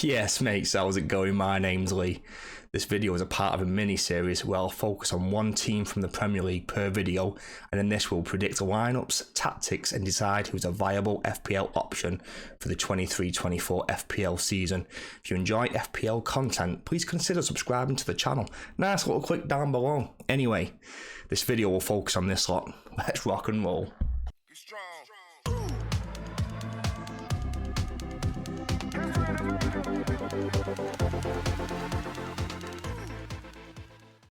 Yes, mates, how's it going? My name's Lee. This video is a part of a mini-series where I'll focus on one team from the Premier League per video, and in this we'll predict lineups, tactics and decide who's a viable FPL option for the 23-24 FPL season. If you enjoy FPL content, please consider subscribing to the channel. Nice little click down below. Anyway, this video will focus on this lot. Let's rock and roll.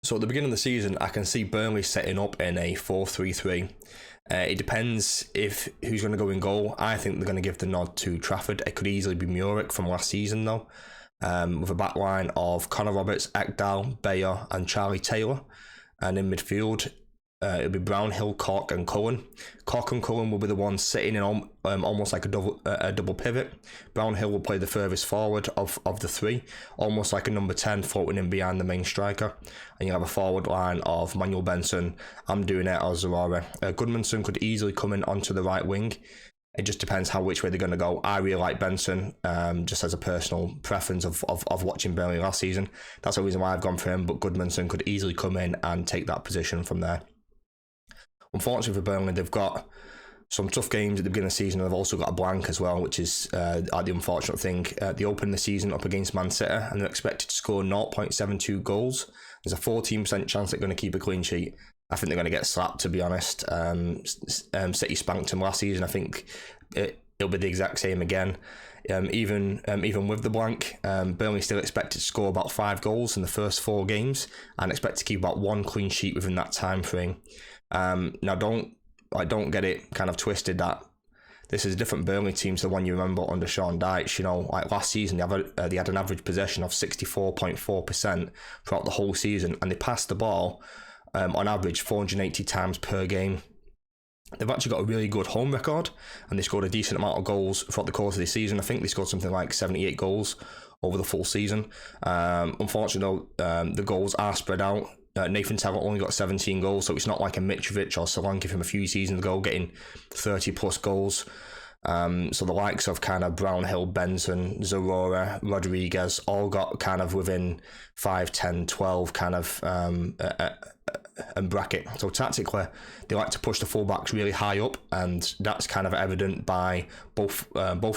So at the beginning of the season, I can see Burnley setting up in a 4-3-3. It depends if who's going to go in goal. I think they're going to give the nod to Trafford. It could easily be Muric from last season though, with a backline of Connor Roberts, Ekdal, Bayer and Charlie Taylor. And in midfield, it'll be Brownhill, Cork and Cullen. Cork and Cullen will be the ones sitting in almost like a double pivot. Brownhill will play the furthest forward of the three, almost like a number 10 floating in behind the main striker. And you have a forward line of Manuel Benson, I'm doing it as Zorora. Goodmanson could easily come in onto the right wing. It just depends which way they're going to go. I really like Benson, just as a personal preference of watching Burnley last season. That's the reason why I've gone for him, but Goodmanson could easily come in and take that position from there. Unfortunately for Burnley, they've got some tough games at the beginning of the season. They've also got a blank as well, which is the unfortunate thing. They opened the season up against Man City and they're expected to score 0.72 goals. There's a 14% chance they're going to keep a clean sheet. I think they're going to get slapped, to be honest. City spanked them last season. I think it'll be the exact same again. Even with the blank, Burnley still expected to score about 5 goals in the first 4 games and expect to keep about 1 clean sheet within that time frame. Now don't get it kind of twisted that this is a different Burnley team to the one you remember under Sean Dyche. You know, like last season they had an average possession of 64.4% throughout the whole season, and they passed the ball on average 480 times per game. They've actually got a really good home record, and they scored a decent amount of goals throughout the course of the season. I think they scored something like 78 goals over the full season. Unfortunately though, the goals are spread out. Nathan Tella only got 17 goals, so it's not like a Mitrovic or Solanke from a few seasons ago getting 30 plus goals. So the likes of kind of Brownhill, Benson, Zorora, Rodriguez all got kind of within 5, 10, 12 kind of and bracket. So tactically, they like to push the fullbacks really high up, and that's kind of evident by both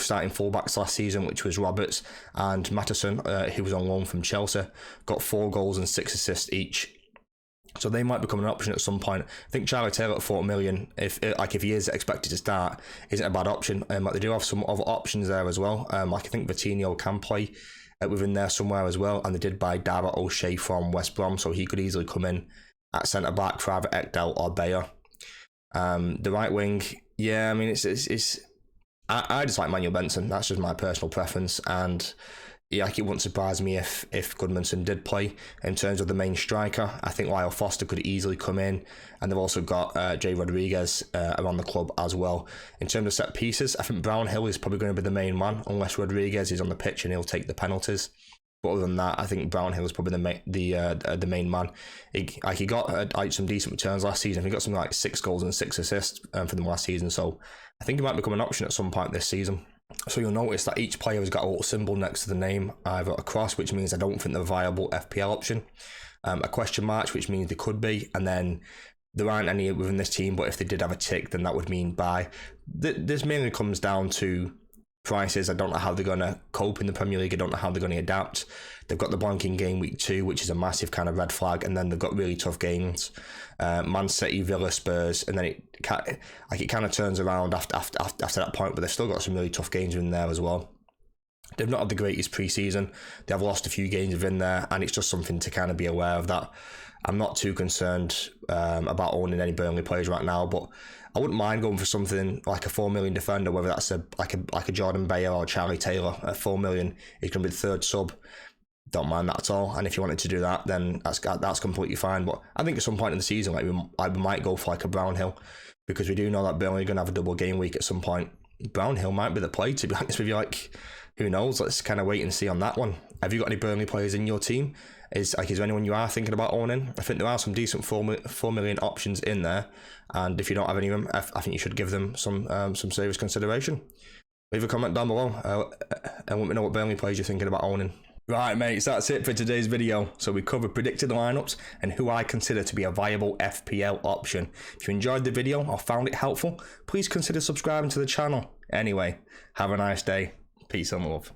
starting fullbacks last season, which was Roberts and Matheson, who was on loan from Chelsea, got 4 goals and 6 assists each. So they might become an option at some point. I think Charlie Taylor at 40 million, if he is expected to start, isn't a bad option. Like they do have some other options there as well. Like I think Vitinho can play within there somewhere as well, and they did buy Dara O'Shea from West Brom, so he could easily come in at centre back for either Ekdal or Bayer. The right wing, yeah, I mean I just like Manuel Benson. That's just my personal preference, and yeah, like it wouldn't surprise me if Goodmanson did play. In terms of the main striker, I think Lyle Foster could easily come in, and they've also got Jay Rodriguez around the club as well. In terms of set pieces, I think Brownhill is probably going to be the main man, unless Rodriguez is on the pitch and he'll take the penalties. But other than that, I think Brownhill is probably the main man. He got some decent returns last season. He got something like 6 goals and 6 assists for them last season, so I think he might become an option at some point this season. So you'll notice that each player has got a little symbol next to the name, either a cross, which means I don't think they're a viable FPL option, a question mark, which means they could be, and then there aren't any within this team, but if they did have a tick, then that would mean buy. This mainly comes down to prices. I don't know how they're going to cope in the Premier League. I don't know how they're going to adapt. They've got the blank in game week 2, which is a massive kind of red flag, and then they've got really tough games. Man City, Villa, Spurs, and then it kind of turns around after that point, but they've still got some really tough games in there as well. They've not had the greatest pre-season. They have lost a few games within there, and it's just something to kind of be aware of that. I'm not too concerned about owning any Burnley players right now, but I wouldn't mind going for something like a 4 million defender, whether that's like a Jordan Bayer or Charlie Taylor. At 4 million, he's going to be the 3rd sub. Don't mind that at all. And if you wanted to do that, then that's completely fine. But I think at some point in the season, I might go for like a Brownhill, because we do know that Burnley are going to have a double game week at some point. Brownhill might be the play, to be honest with you. Like, who knows? Let's kind of wait and see on that one. Have you got any Burnley players in your team? Is there anyone you are thinking about owning? I think there are some decent 4 million options in there, and if you don't have any of them, I think you should give them some serious consideration. leave a comment down below and let me know what Burnley players you're thinking about owning. Right, mates, that's it for today's video. So we covered predicted lineups and who I consider to be a viable FPL option. If you enjoyed the video or found it helpful, please consider subscribing to the channel. Anyway, have a nice day. Peace and love.